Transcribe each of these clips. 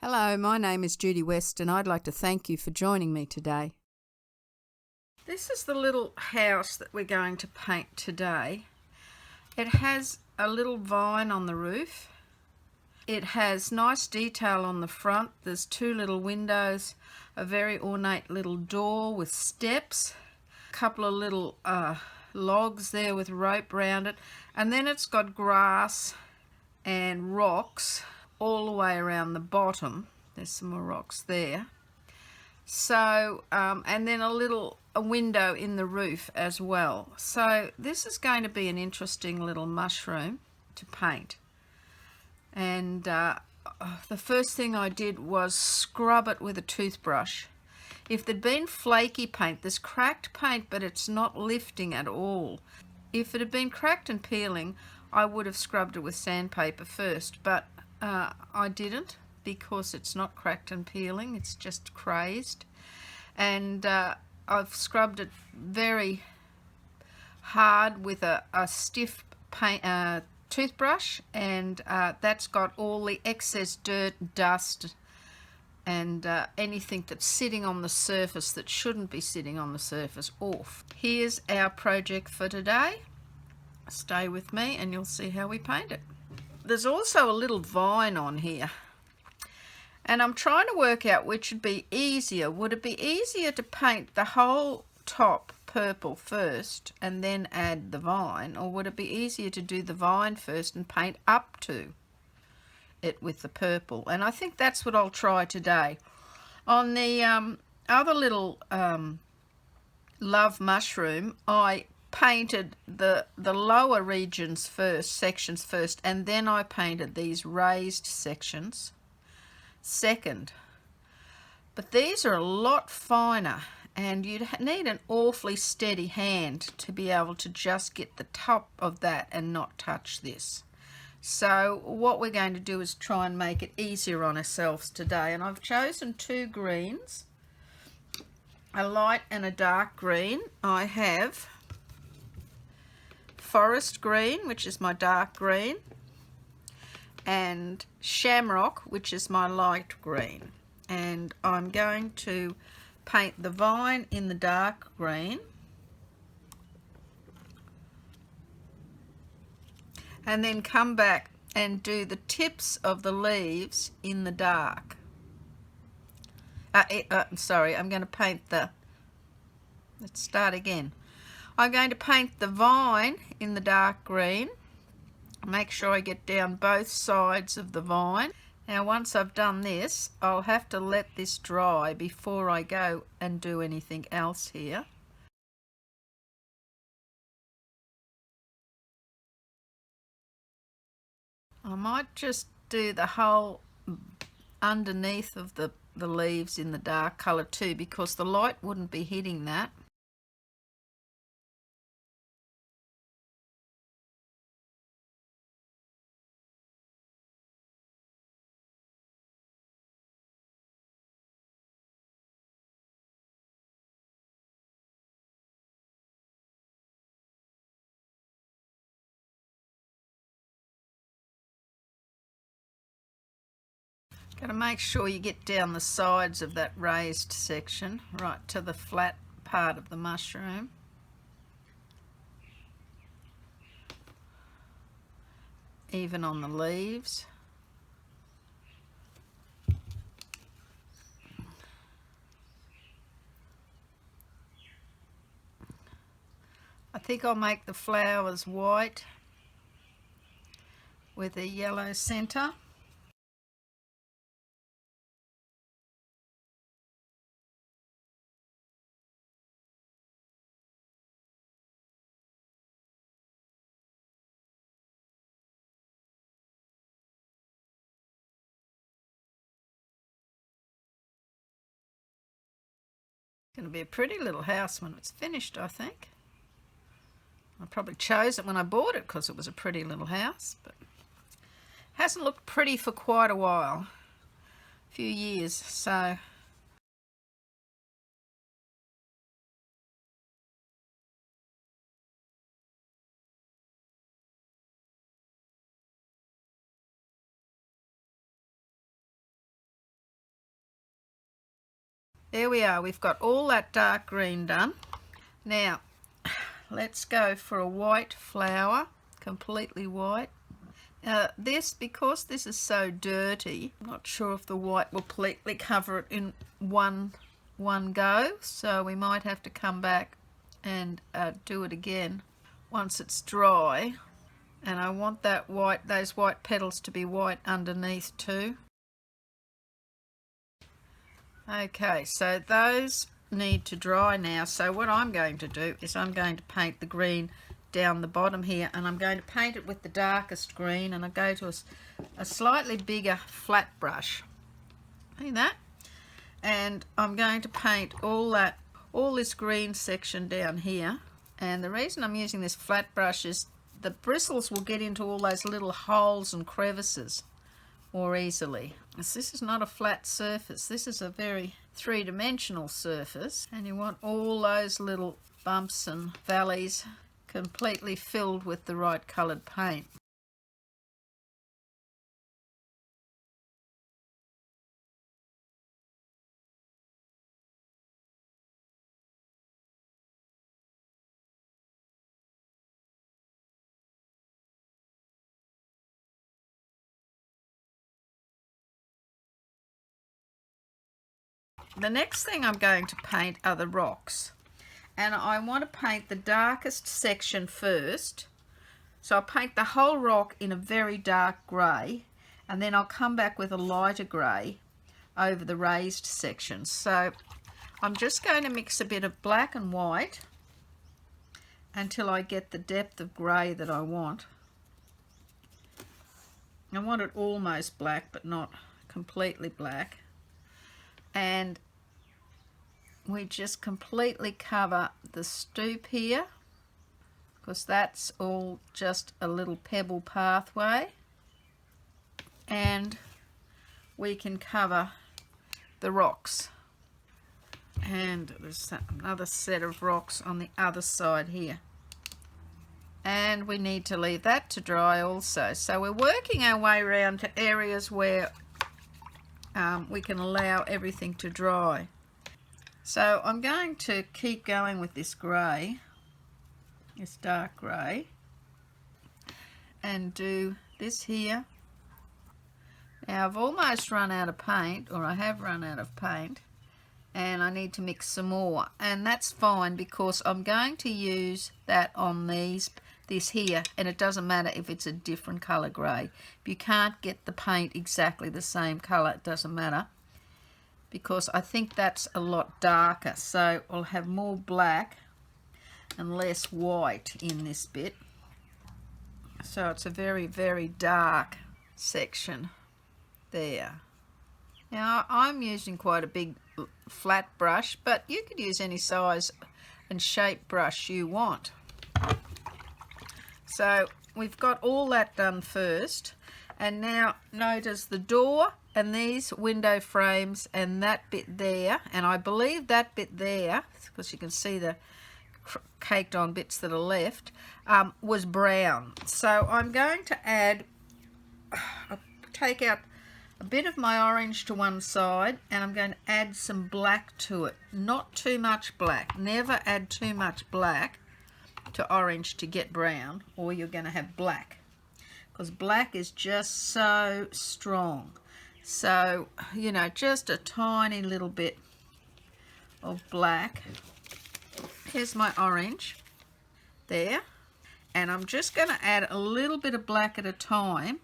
Hello, my name is Judy West and I'd like to thank you for joining me today. This is the little house that we're going to paint today. It has a little vine on the roof. It has nice detail on the front. There's two little windows, a very ornate little door with steps, a couple of little logs there with rope around it, and then it's got grass and rocks all the way around the bottom. There's some more rocks there. So, and then a window in the roof as well. So this is going to be an interesting little mushroom to paint. And the first thing I did was scrub it with a toothbrush. If there'd been flaky paint, there's cracked paint, but it's not lifting at all. If it had been cracked and peeling, I would have scrubbed it with sandpaper first, but I didn't, because it's not cracked and peeling, it's just crazed. And I've scrubbed it very hard with a stiff paint, toothbrush, and that's got all the excess dirt, dust, and anything that's sitting on the surface that shouldn't be sitting on the surface off. Here's our project for today. Stay with me and you'll see how we paint it. There's also a little vine on here, and I'm trying to work out which would be easier. Would it be easier to paint the whole top purple first and then add the vine, or would it be easier to do the vine first and paint up to it with the purple? And I think that's what I'll try today. On the other little love mushroom, I painted the lower regions first, sections first, and then I painted these raised sections second. But these are a lot finer, and you'd need an awfully steady hand to be able to just get the top of that and not touch this. So what we're going to do is try and make it easier on ourselves today, and I've chosen two greens, a light and a dark green. I have forest green, which is my dark green, and shamrock, which is my light green. And I'm going to paint the vine in the dark green, and then come back and do the tips of the leaves in the dark. Sorry, I'm going to paint the, let's start again. I'm going to paint the vine in the dark green. Make sure I get down both sides of the vine. Now once I've done this, I'll have to let this dry before I go and do anything else here. I might just do the whole underneath of the leaves in the dark colour too, because the light wouldn't be hitting that. Got to make sure you get down the sides of that raised section right to the flat part of the mushroom. Even on the leaves. I think I'll make the flowers white with a yellow centre. It's going to be a pretty little house when it's finished, I think. I probably chose it when I bought it because it was a pretty little house, but hasn't looked pretty for quite a while, a few years, so There we are, we've got all that dark green done. Now, let's go for a white flower, completely white. Because this is so dirty, I'm not sure if the white will completely cover it in one go, so we might have to come back and do it again once it's dry. And I want that white, those white petals to be white underneath too. Okay, so those need to dry now. So what I'm going to do is I'm going to paint the green down the bottom here, and I'm going to paint it with the darkest green, and I go to a slightly bigger flat brush. See that? And I'm going to paint all this green section down here. And the reason I'm using this flat brush is the bristles will get into all those little holes and crevices more easily. This is not a flat surface, this is a very three-dimensional surface, and you want all those little bumps and valleys completely filled with the right coloured paint. The next thing I'm going to paint are the rocks, and I want to paint the darkest section first. So I'll paint the whole rock in a very dark grey, and then I'll come back with a lighter grey over the raised section. So I'm just going to mix a bit of black and white until I get the depth of grey that I want. I want it almost black but not completely black. And we just completely cover the stoop here, because that's all just a little pebble pathway, and we can cover the rocks, and there's another set of rocks on the other side here, and we need to leave that to dry also. So we're working our way around to areas where we can allow everything to dry. So I'm going to keep going with this grey, this dark grey, and do this here. Now I've almost run out of paint, or I have run out of paint, and I need to mix some more, and that's fine because I'm going to use that on this here, and it doesn't matter if it's a different colour grey. If you can't get the paint exactly the same colour, it doesn't matter, because I think that's a lot darker, so I'll have more black and less white in this bit. So it's a very, very dark section there. Now I'm using quite a big flat brush, but you could use any size and shape brush you want. So we've got all that done first, and now notice the door and these window frames and that bit there, and I believe that bit there, because you can see the caked on bits that are left, was brown. So I'm going to add, take out a bit of my orange to one side, and I'm going to add some black to it. Not too much black. Never add too much black to orange to get brown, or you're going to have black, because black is just so strong. So, you know, just a tiny little bit of black. Here's my orange there, and I'm just going to add a little bit of black at a time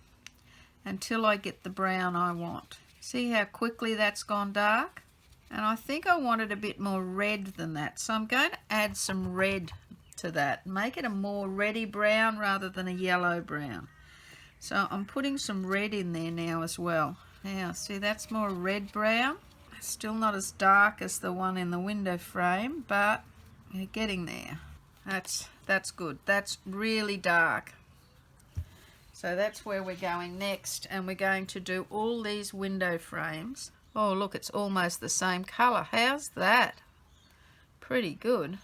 until I get the brown I want. See how quickly that's gone dark? And I think I wanted a bit more red than that, so I'm going to add some red to that, make it a more reddy brown rather than a yellow brown. So I'm putting some red in there now as well. Now see, that's more red brown, still not as dark as the one in the window frame, but you're getting there. That's good. That's really dark. So that's where we're going next, and we're going to do all these window frames. Oh look, it's almost the same colour. How's that? Pretty good.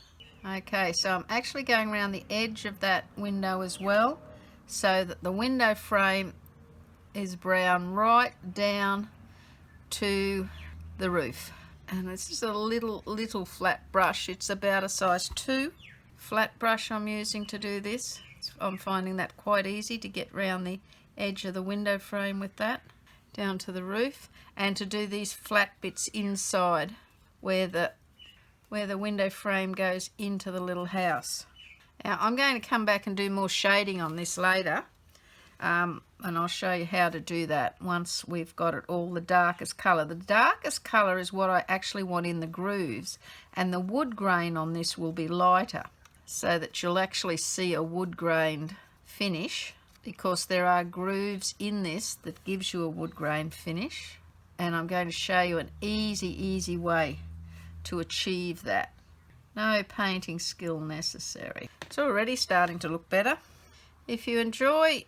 Okay, so I'm actually going around the edge of that window as well, so that the window frame is brown right down to the roof. And this is a little flat brush. It's about a size 2 flat brush I'm using to do this. I'm finding that quite easy to get round the edge of the window frame with that, down to the roof, and to do these flat bits inside where the window frame goes into the little house. Now I'm going to come back and do more shading on this later, and I'll show you how to do that once we've got it all the darkest colour. The darkest colour is what I actually want in the grooves, and the wood grain on this will be lighter so that you'll actually see a wood grained finish, because there are grooves in this that gives you a wood grain finish, and I'm going to show you an easy way to achieve that. No painting skill necessary. It's already starting to look better. If you enjoy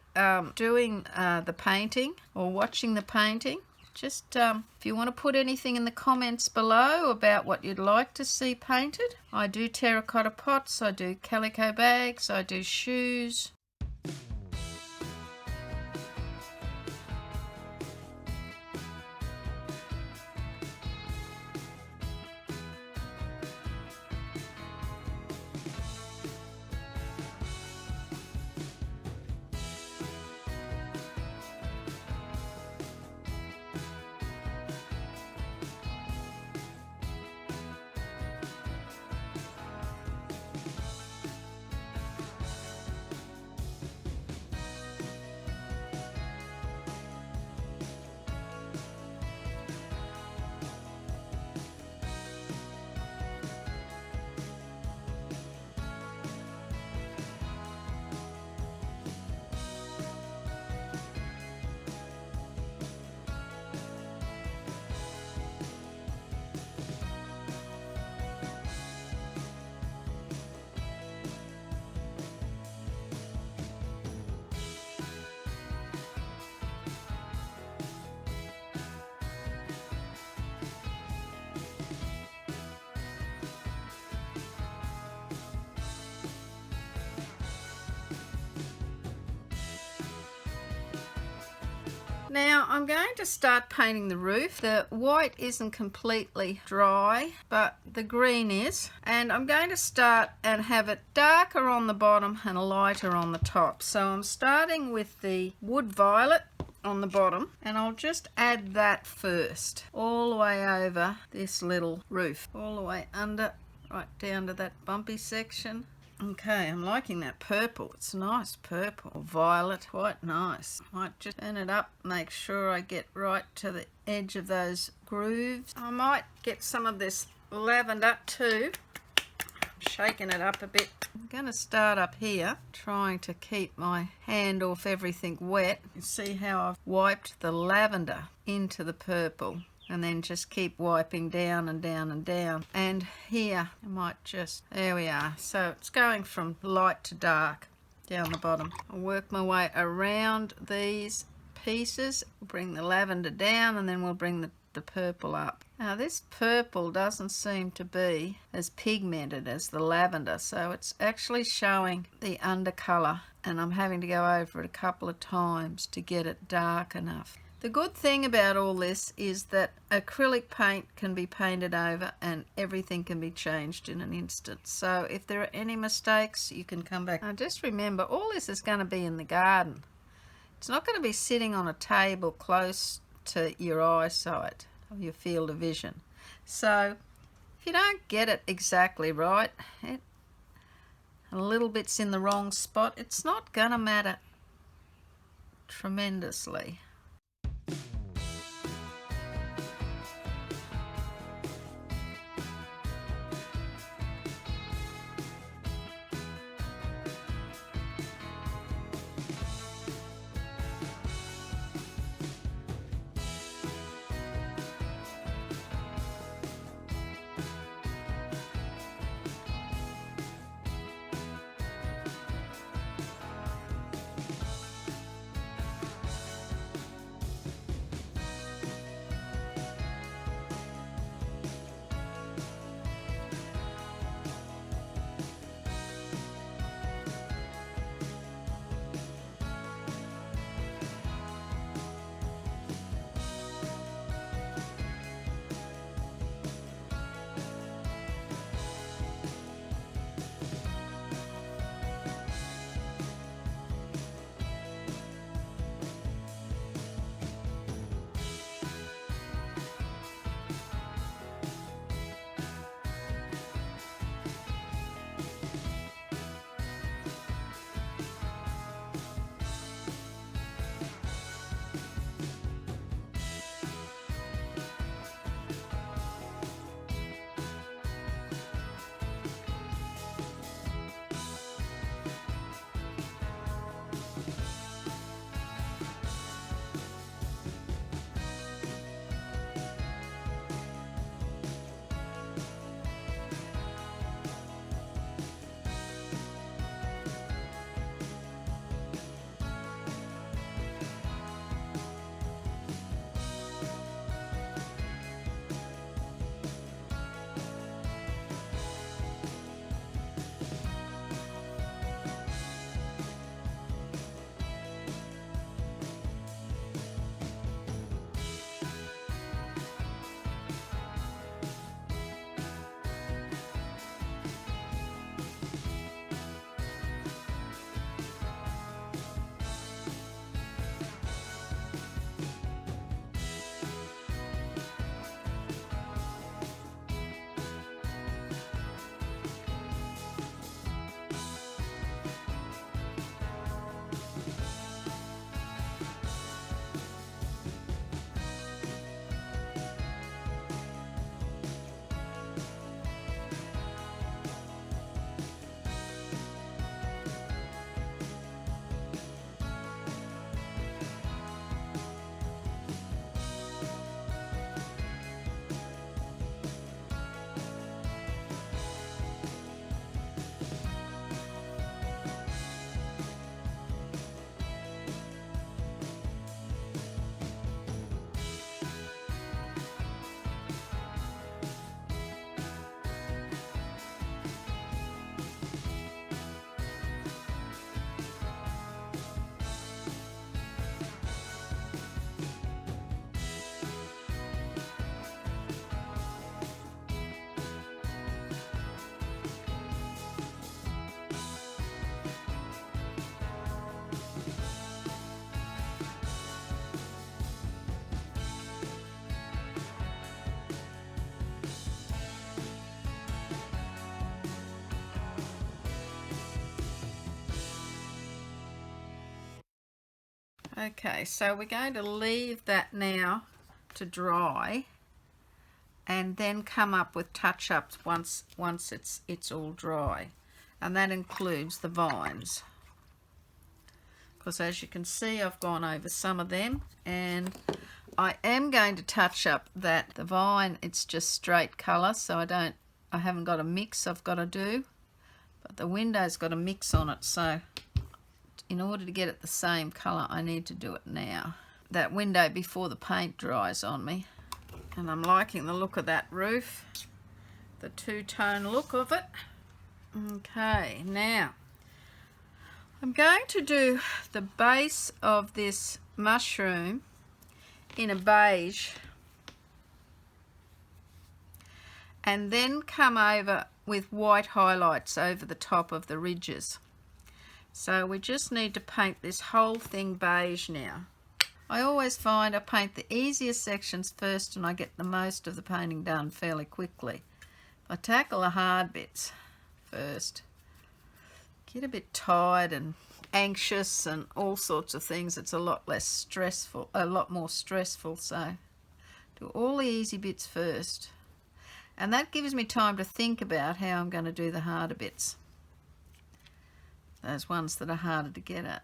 doing the painting or watching the painting, just if you want to put anything in the comments below about what you'd like to see painted. I do terracotta pots, I do calico bags, I do shoes. Now I'm going to start painting the roof. The white isn't completely dry, but the green is. And I'm going to start and have it darker on the bottom and lighter on the top. So I'm starting with the wood violet on the bottom, and I'll just add that first, all the way over this little roof, all the way under, right down to that bumpy section. Okay, I'm liking that purple. It's nice purple. Violet, quite nice. Might just turn it up, make sure I get right to the edge of those grooves. I might get some of this lavender too. I'm shaking it up a bit. I'm going to start up here, trying to keep my hand off everything wet. You see how I've wiped the lavender into the purple, and then just keep wiping down and down and down. And here I might just, there we are. So it's going from light to dark down the bottom. I'll work my way around these pieces, bring the lavender down, and then we'll bring the purple up. Now this purple doesn't seem to be as pigmented as the lavender, so it's actually showing the undercolor, and I'm having to go over it a couple of times to get it dark enough. The good thing about all this is that acrylic paint can be painted over and everything can be changed in an instant. So if there are any mistakes, you can come back. Now just remember, all this is going to be in the garden. It's not going to be sitting on a table close to your eyesight or your field of vision. So if you don't get it exactly right, a little bit's in the wrong spot, it's not going to matter tremendously. Okay, so we're going to leave that now to dry and then come up with touch-ups once it's all dry, and that includes the vines, because as you can see I've gone over some of them, and I am going to touch up the vine. It's just straight colour, so I haven't got a mix I've got to do, but the window's got a mix on it, so in order to get it the same colour I need to do it now, that window, before the paint dries on me. And I'm liking the look of that roof, the two-tone look of it. Okay, now I'm going to do the base of this mushroom in a beige, and then come over with white highlights over the top of the ridges. So we just need to paint this whole thing beige now. I always find I paint the easiest sections first and I get the most of the painting done fairly quickly. I tackle the hard bits first. Get a bit tired and anxious and all sorts of things. It's a lot less stressful, a lot more stressful, so do all the easy bits first. And that gives me time to think about how I'm going to do the harder bits. Those ones that are harder to get at.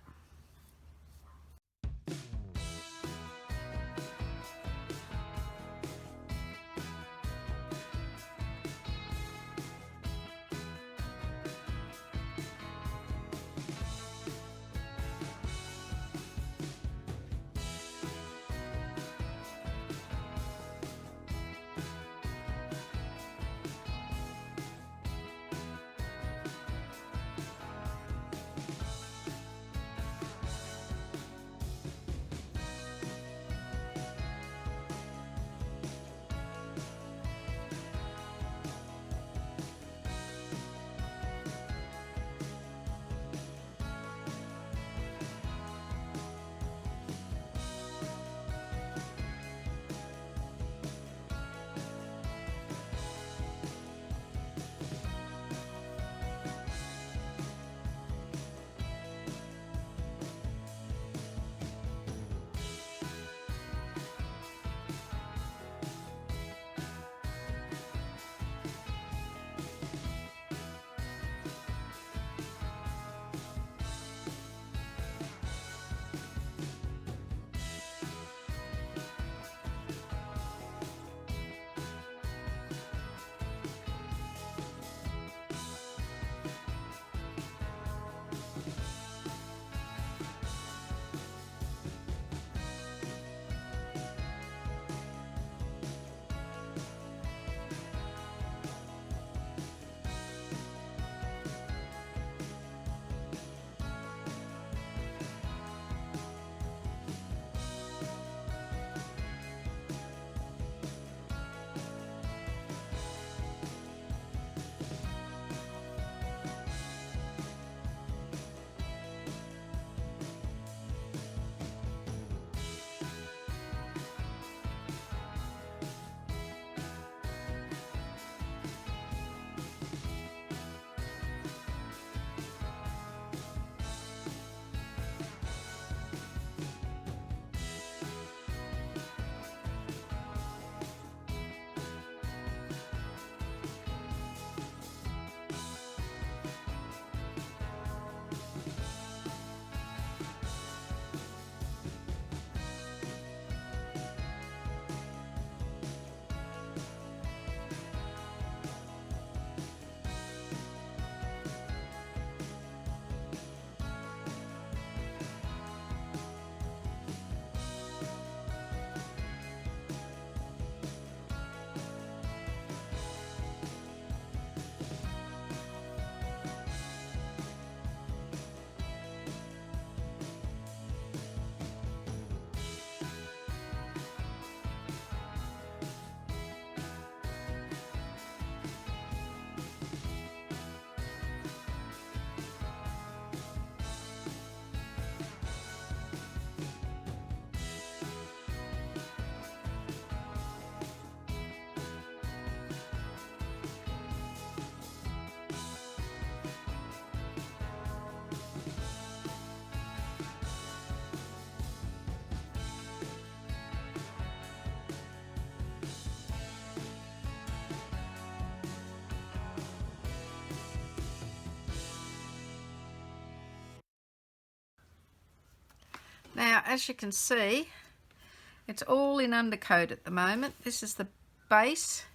as you can see, it's all in undercoat at the moment. This is the base,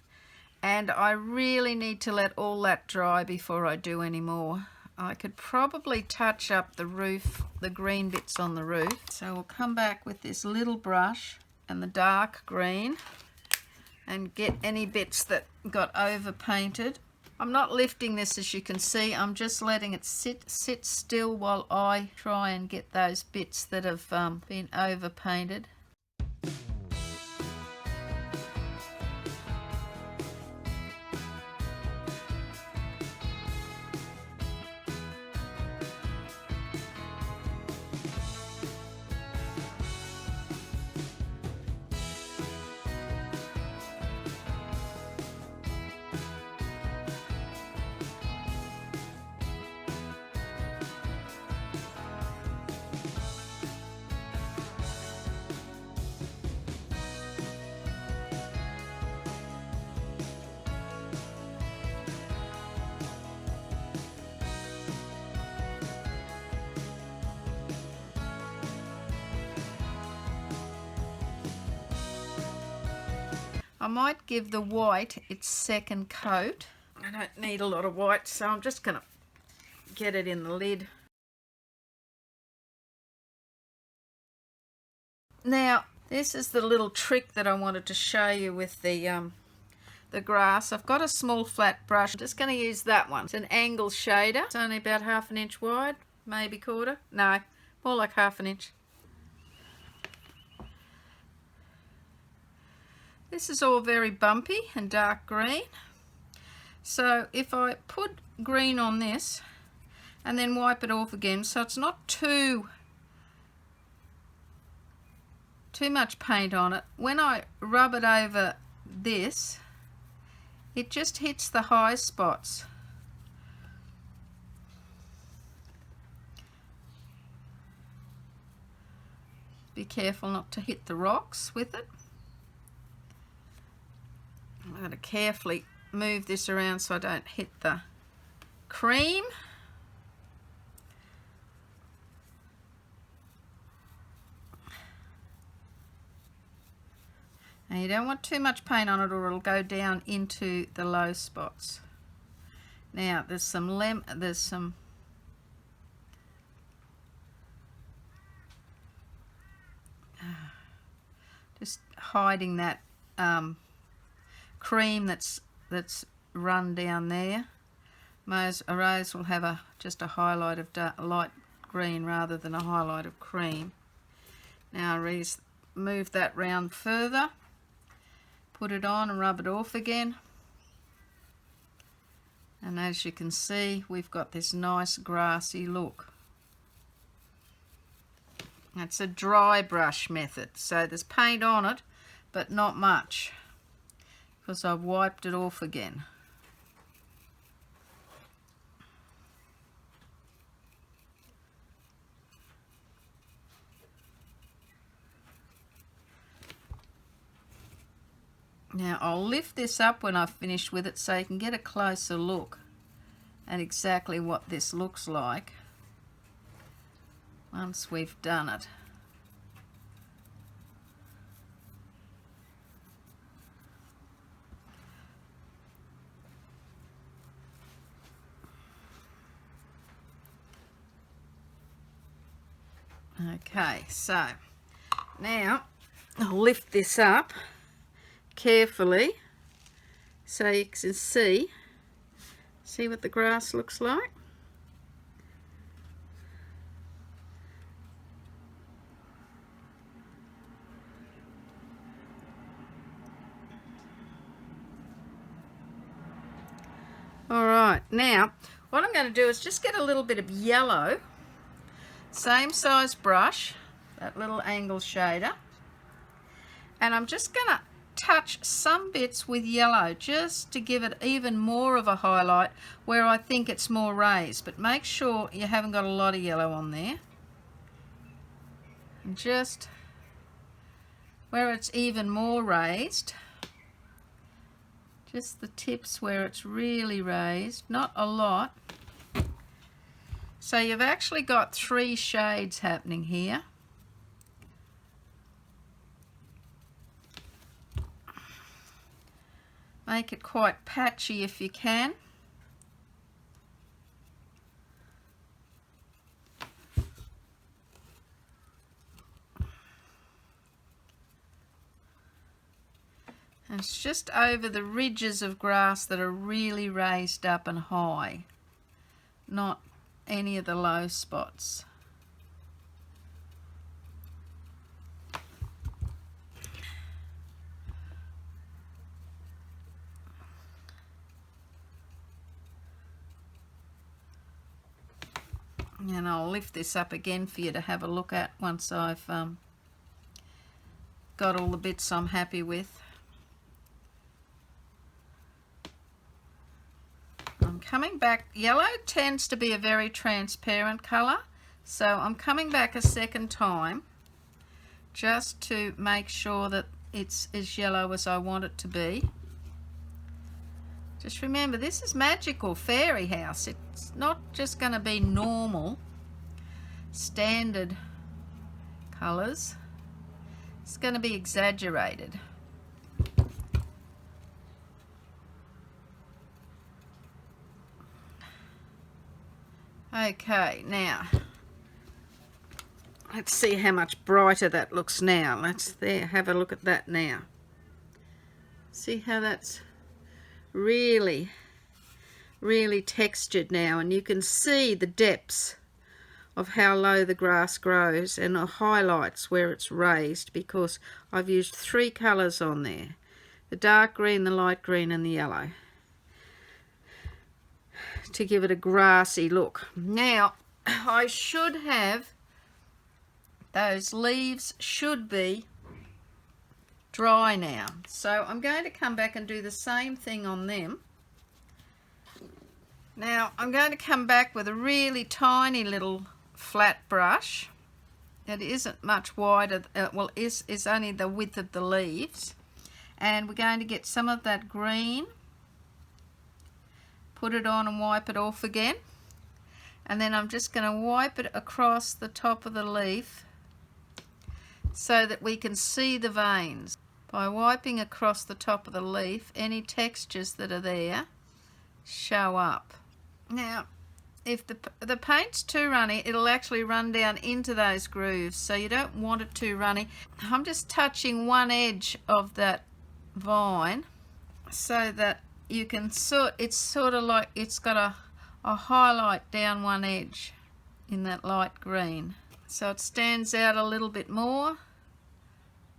and I really need to let all that dry before I do any more. I could probably touch up the roof, the green bits on the roof. So we'll come back with this little brush and the dark green and get any bits that got over painted. I'm not lifting this, as you can see. I'm just letting it sit still while I try and get those bits that have been over painted. I might give the white its second coat. I don't need a lot of white, so I'm just going to get it in the lid. Now, this is the little trick that I wanted to show you with the grass. I've got a small flat brush. I'm just going to use that one. It's an angle shader. It's only about 1/2 inch wide, maybe 1/4. No, more like 1/2 inch. This is all very bumpy and dark green. So if I put green on this and then wipe it off again, so it's not too much paint on it, when I rub it over this, it just hits the high spots. Be careful not to hit the rocks with it. I'm going to carefully move this around so I don't hit the cream. Now you don't want too much paint on it or it'll go down into the low spots. Now there's some just hiding that cream that's run down there. A rose will have just a highlight of light green rather than a highlight of cream. Now move that round further, put it on and rub it off again, and as you can see, we've got this nice grassy look. It's a dry brush method, so there's paint on it but not much, because I've wiped it off again. Now I'll lift this up when I've finished with it so you can get a closer look at exactly what this looks like once we've done it. Okay, so now I'll lift this up carefully so you can see what the grass looks like. Alright, now what I'm going to do is just get a little bit of yellow, same size brush, that little angle shader, and I'm just going to touch some bits with yellow just to give it even more of a highlight where I think it's more raised, but make sure you haven't got a lot of yellow on there. And just where it's even more raised, just the tips where it's really raised, not a lot. So you've actually got 3 shades happening here. Make it quite patchy if you can. And it's just over the ridges of grass that are really raised up and high, not any of the low spots. And I'll lift this up again for you to have a look at once I've got all the bits I'm happy with. I'm coming back. Yellow tends to be a very transparent colour, so I'm coming back a second time just to make sure that it's as yellow as I want it to be. Just remember, this is magical fairy house. It's not just going to be normal standard colours. It's going to be exaggerated. Okay, now let's see how much brighter that looks now. Have a look at that now. See how that's really textured now, and you can see the depths of how low the grass grows and the highlights where it's raised, because I've used 3 colours on there: the dark green, the light green and the yellow, to give it a grassy look. Now I should have, those leaves should be dry now, so I'm going to come back and do the same thing on them. Now I'm going to come back with a really tiny little flat brush. It isn't much wider, well, it's only the width of the leaves, and we're going to get some of that green, put it on and wipe it off again, and then I'm just going to wipe it across the top of the leaf so that we can see the veins. By wiping across the top of the leaf, any textures that are there show up. Now if the paint's too runny, it'll actually run down into those grooves, so you don't want it too runny. I'm just touching one edge of that vine so that you can it's sort of like it's got a highlight down one edge in that light green, so it stands out a little bit more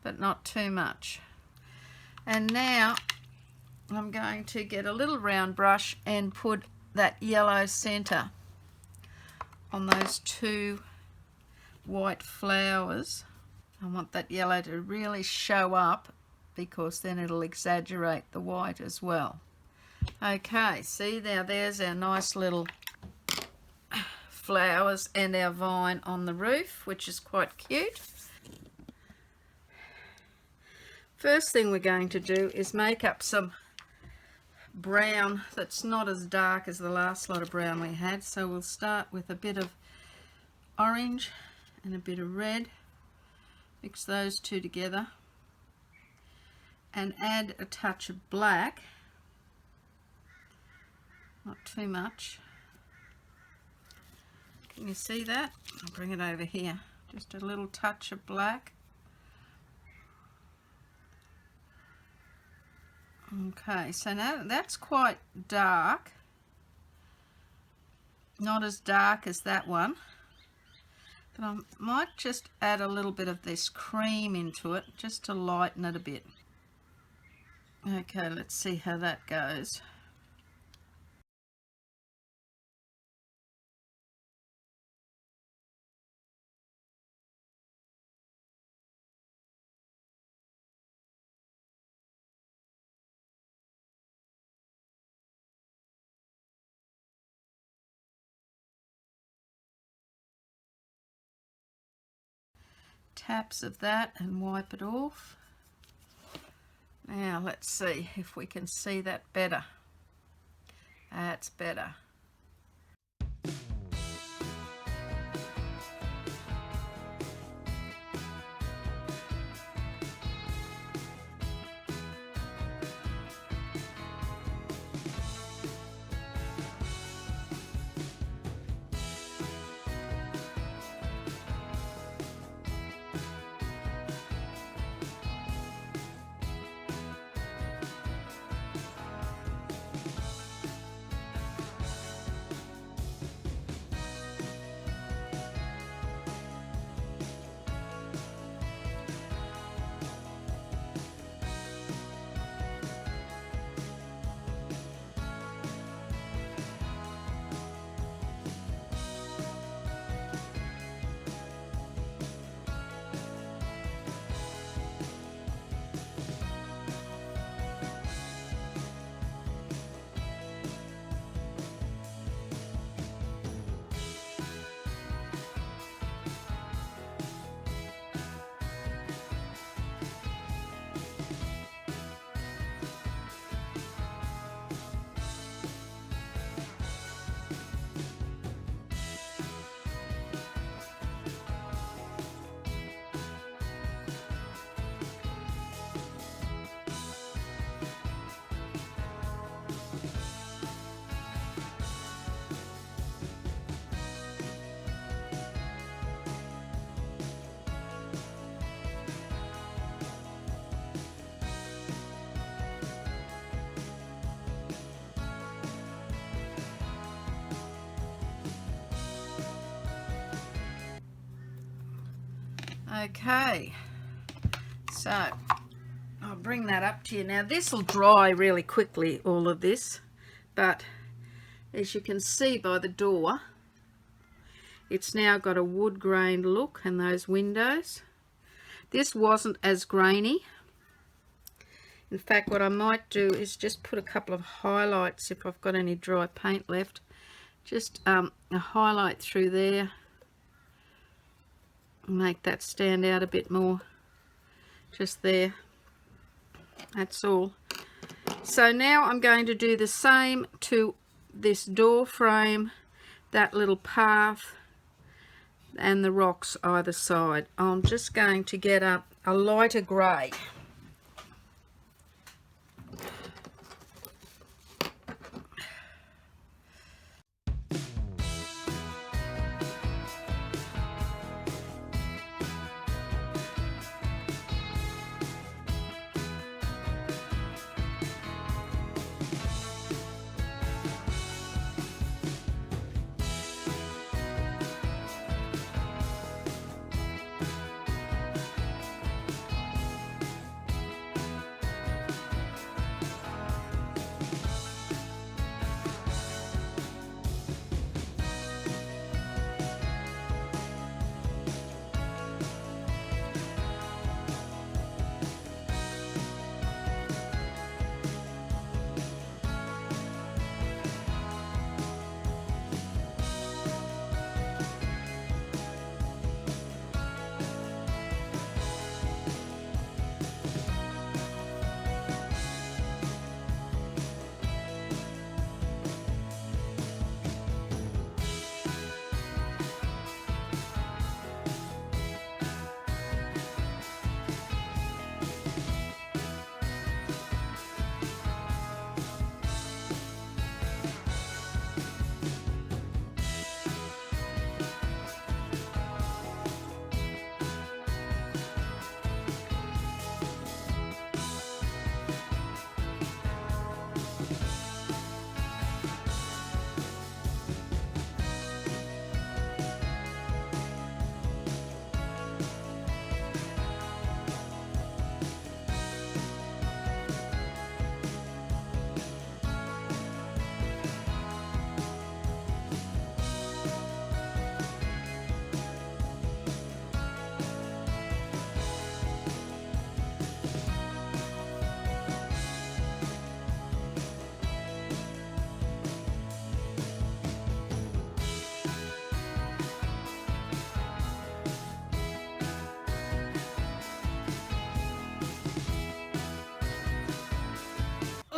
but not too much. And now I'm going to get a little round brush and put that yellow center on those 2 white flowers. I want that yellow to really show up, because then it'll exaggerate the white as well. Okay, see now, there's our nice little flowers and our vine on the roof, which is quite cute. First thing we're going to do is make up some brown that's not as dark as the last lot of brown we had. So we'll start with a bit of orange and a bit of red. Mix those 2 together and add a touch of black. Not too much. Can you see that? I'll bring it over here. Just a little touch of black. Okay, so now that's quite dark. Not as dark as that one. But I might just add a little bit of this cream into it, just to lighten it a bit. Okay, let's see how that goes. Taps of that and wipe it off. Now let's see if we can see that better. That's better. Okay, so I'll bring that up to you. Now this will dry really quickly, all of this, but as you can see by the door, it's now got a wood grained look, and those windows. This wasn't as grainy. In fact, what I might do is just put a couple of highlights, if I've got any dry paint left, just a highlight through there, make that stand out a bit more, just there. That's all. So now I'm going to do the same to this door frame, that little path, and the rocks either side. I'm just going to get up a lighter grey.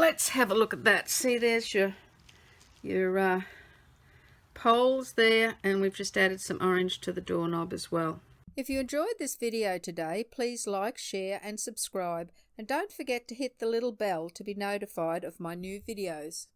Let's have a look at that. See, there's your poles there, and we've just added some orange to the doorknob as well. If you enjoyed this video today, please like, share and subscribe, and don't forget to hit the little bell to be notified of my new videos.